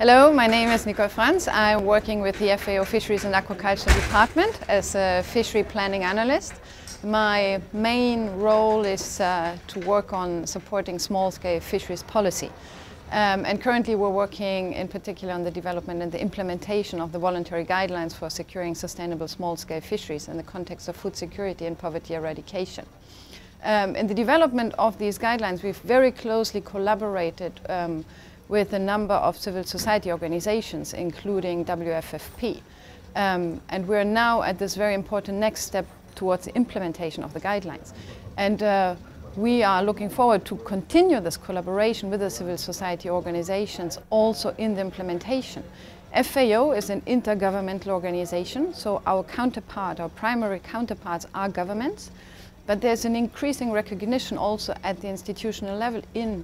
Hello, my name is Nicole Franz. I'm working with the FAO Fisheries and Aquaculture department as a fishery planning analyst. My main role is to work on supporting small-scale fisheries policy. And currently we're working in particular on the development and the implementation of the voluntary guidelines for securing sustainable small-scale fisheries in the context of food security and poverty eradication. In the development of these guidelines, we've very closely collaborated with a number of civil society organizations, including WFFP. And we're now at this very important next step towards the implementation of the guidelines. And we are looking forward to continue this collaboration with the civil society organizations also in the implementation. FAO is an intergovernmental organization, so our primary counterparts are governments, but there's an increasing recognition also at the institutional level in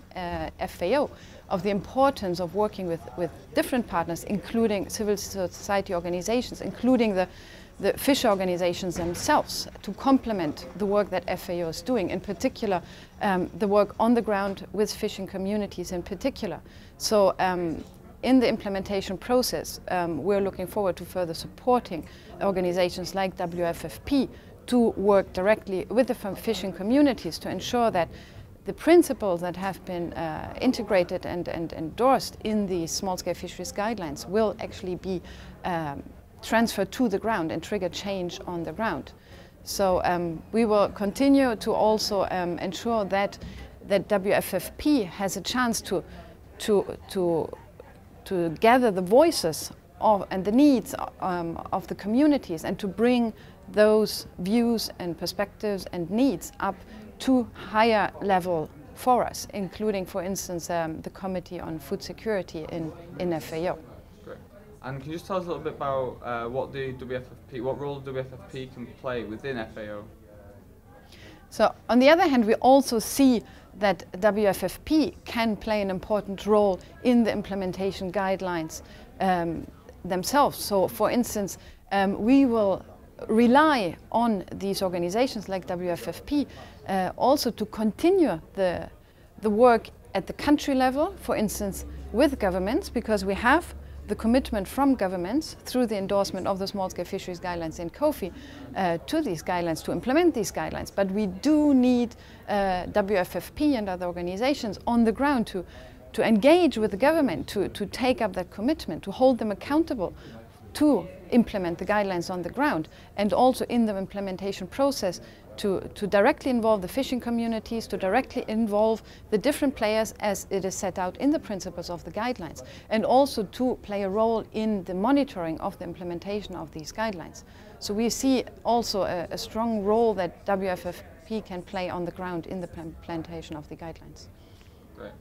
FAO of the importance of working with different partners, including civil society organizations, including the fisher organizations themselves, to complement the work that FAO is doing, in particular the work on the ground with fishing communities in particular. So in the implementation process, we're looking forward to further supporting organizations like WFFP to work directly with the fishing communities to ensure that the principles that have been integrated and endorsed in the small-scale fisheries guidelines will actually be transferred to the ground and trigger change on the ground. So we will continue to also ensure that WFFP has a chance to gather the voices and the needs of the communities and to bring those views and perspectives and needs up to higher level for us, including, for instance, the Committee on Food Security in FAO. Great. And can you just tell us a little bit about what role WFFP can play within FAO? So, on the other hand, we also see that WFFP can play an important role in the implementation guidelines themselves. So, for instance, we will rely on these organizations like WFFP also to continue the work at the country level, for instance, with governments, because we have the commitment from governments through the endorsement of the small-scale fisheries guidelines in COFI to these guidelines, to implement these guidelines. But we do need WFFP and other organizations on the ground to engage with the government, to take up that commitment, to hold them accountable, to implement the guidelines on the ground, and also in the implementation process to directly involve the fishing communities, to directly involve the different players as it is set out in the principles of the guidelines, and also to play a role in the monitoring of the implementation of these guidelines. So we see also a strong role that WFFP can play on the ground in the implementation of the guidelines. Great.